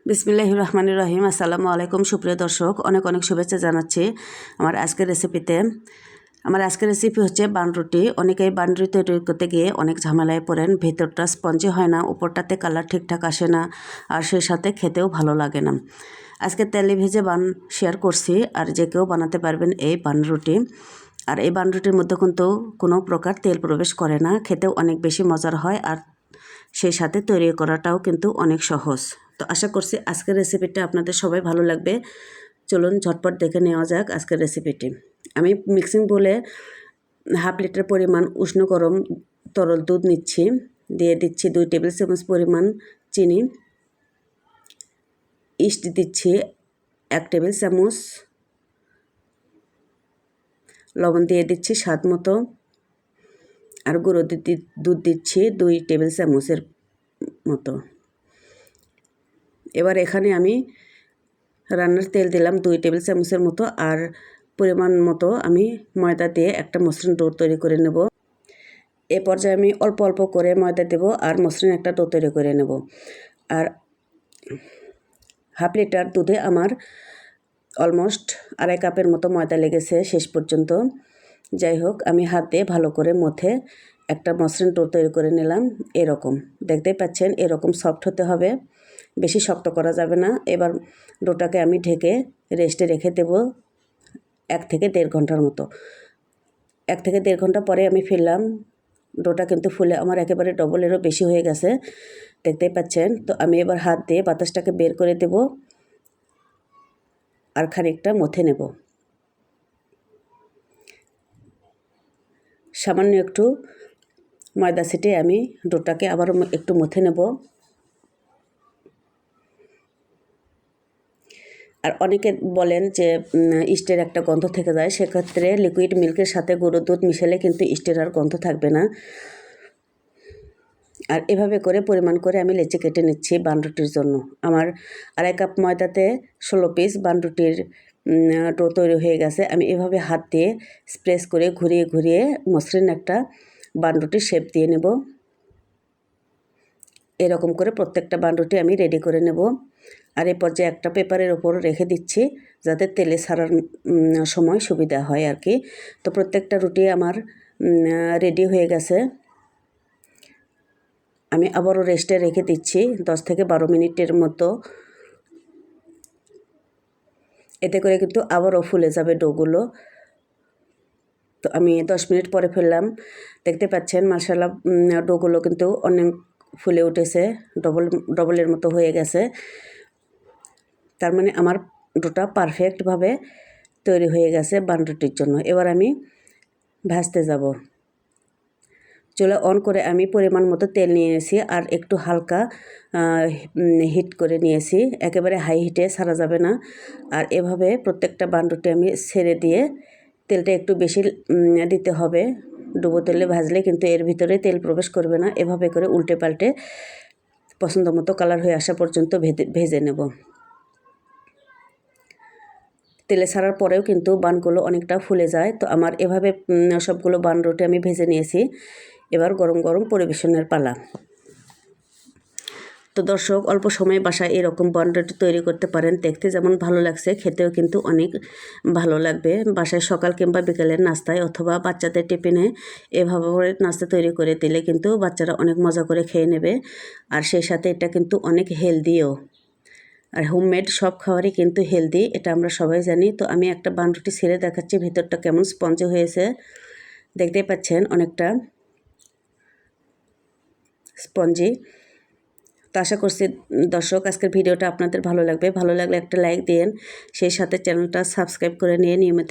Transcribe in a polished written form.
বিসমিল্লাহির রহমানির রহিম। আসসালামু আলাইকুম সুপ্রিয় দর্শক, অনেক অনেক শুভেচ্ছা জানাচ্ছি আমার আজকের রেসিপিতে। আমার আজকের রেসিপি হচ্ছে বানরুটি। অনেকেই বানরুটি তৈরি করতে গিয়ে অনেক ঝামেলায় পড়েন, ভেতরটা স্পঞ্জি হয় না, উপরটাতে কালার ঠিকঠাক আসে না, আর সেই সাথে খেতেও ভালো লাগে না। আজকে তেলে ভেজে বান শেয়ার করছি, আর যে কেউ বানাতে পারবেন এই বানরুটি। আর এই বানরুটির মধ্যে কিন্তু কোনো প্রকার তেল প্রবেশ করে না, খেতেও অনেক বেশি মজার হয়, আর সেই সাথে তৈরি করাটাও কিন্তু অনেক সহজ। তো আশা করছি আজকের রেসিপিটা আপনাদের সবাই ভালো লাগবে। চলুন ঝটপট দেখে নেওয়া যাক আজকের রেসিপিটি। আমি মিক্সিং বলে হাফ লিটার পরিমাণ উষ্ণ গরম তরল দুধ নিচ্ছি, দিয়ে দিচ্ছি 2 টেবিল চামচ পরিমাণ চিনি, ইস্ট দিচ্ছি 1 টেবিল চামচ, লবণ দিয়ে দিচ্ছি স্বাদ মতো, আর গুঁড়ো দুধ দিচ্ছি 2 টেবিল চামচের মতো। এবার এখানে আমি রান্নার তেল দিলাম 2 টেবিল চামচের মতো, আর পরিমাণ মতো আমি ময়দা দিয়ে একটা মসৃণ ডো তৈরি করে নেব। এ পর্যায়ে আমি অল্প অল্প করে ময়দা দেব আর মসৃণ একটা ডো তৈরি করে নেব। আর হাফ লিটার দুধে আমার অলমোস্ট 2.5 কাপের মতো ময়দা লেগেছে শেষ পর্যন্ত। যাই হোক, আমি হাত দিয়ে ভালো করে মথে একটা মসৃণ ডো তৈরি করে নিলাম। এরকম দেখতেই পাচ্ছেন, এরকম সফট হতে হবে, বেশি শক্ত করা যাবে না। এবার ডোটাকে আমি ঢেকে রেস্টে রেখে দেব 1 থেকে 1.5 ঘন্টার মতো। 1 থেকে 1.5 ঘন্টা পরে আমি ফিরলাম। ডোটা কিন্তু ফুলে আমার একেবারে ডবলেরও বেশি হয়ে গেছে, দেখতেই পাচ্ছেন। তো আমি এবার হাত দিয়ে বাতাসটাকে বের করে দেব আর খানিকটা মথে নেব। সামান্য একটু ময়দা ছিটিয়ে আমি ডোটাকে আবার একটু মথে নেব। আর অনেকে বলেন যে ইস্টের একটা গন্ধ থেকে যায়, সেক্ষেত্রে লিকুইড মিল্কের সাথে গুঁড়ো দুধ মিশালে কিন্তু ইস্টের আর গন্ধ থাকবে না। আর এভাবে করে পরিমাণ করে আমি লেচি কেটে নিচ্ছি বানরুটির জন্য। আমার 2.5 কাপ ময়দাতে 16 পিস বানরুটির ডো তৈরি হয়ে গেছে। আমি এভাবে হাত দিয়ে স্প্রেস করে ঘুরিয়ে ঘুরিয়ে মসৃণ একটা বানরুটির শেপ দিয়ে নেব। এরকম করে প্রত্যেকটা বানরুটি আমি রেডি করে নেব। আর এই পর্যায়ে একটা পেপারের ওপর রেখে দিচ্ছি, যাতে তেলে ছাড়ার সময় সুবিধা হয় আর কি। তো প্রত্যেকটা রুটি আমার রেডি হয়ে গেছে। আমি আবারও রেস্টে রেখে দিচ্ছি 10 থেকে 12 মিনিটের মতো। এতে করে কিন্তু আবারও ফুলে যাবে ডোগুলো। তো আমি 10 মিনিট পরে ফেললাম। দেখতে পাচ্ছেন মাশাআল্লাহ, ডোগুলো কিন্তু অনেক ফুলে উঠেছে, ডবলের মতো হয়ে গেছে। তার মানে আমার ডোটা পারফেক্টভাবে তৈরি হয়ে গেছে বানরুটির জন্য। এবার আমি ভাজতে যাব। চুলা অন করে আমি পরিমাণ মতো তেল নিয়েছি, আর একটু হালকা হিট করে নিয়েছি, একেবারে হাই হিটে ছাড়া যাবে না। আর এভাবে প্রত্যেকটা বানরুটি আমি ছেড়ে দিয়ে তেলটা একটু বেশি দিতে হবে। ডুবো তেলে ভাজলে কিন্তু এর ভিতরে তেল প্রবেশ করবে না। এভাবে করে উল্টে পাল্টে পছন্দ মতো কালার হয়ে আসা পর্যন্ত ভেজে নেব। তেলে ছাড়ার পরেও কিন্তু বানগুলো অনেকটা ফুলে যায়। তো আমার এভাবে সবগুলো বানরুটি আমি ভেজে নিয়েছি। এবার গরম গরম পরিবেশনের পালা। তো দর্শক, অল্প সময়ে বাসায় এরকম বানরুটি তৈরি করতে পারেন। দেখতে যেমন ভালো লাগছে, খেতেও কিন্তু অনেক ভালো লাগবে। বাসায় সকাল কিংবা বিকেলের নাস্তায় অথবা বাচ্চাদের টিফিনে এভাবে নাস্তা তৈরি করে দিলে কিন্তু বাচ্চারা অনেক মজা করে খেয়ে নেবে। আর সেই সাথে এটা কিন্তু অনেক হেলদিও। আর হোমমেড সব খাবারই কিন্তু হেলদি, এটা আমরা সবাই জানি। তো আমি একটা বানরুটি ছেড়ে দেখাচ্ছি ভিতরটা কেমন স্পঞ্জি হয়েছে। দেখতেই পাচ্ছেন অনেকটা স্পঞ্জি। তো আশা করছি দর্শক আজকের ভিডিওটা আপনাদের ভালো লাগবে। ভালো লাগলে একটা লাইক দিন, সেই সাথে চ্যানেলটা সাবস্ক্রাইব করে নিয়ে নিয়মিত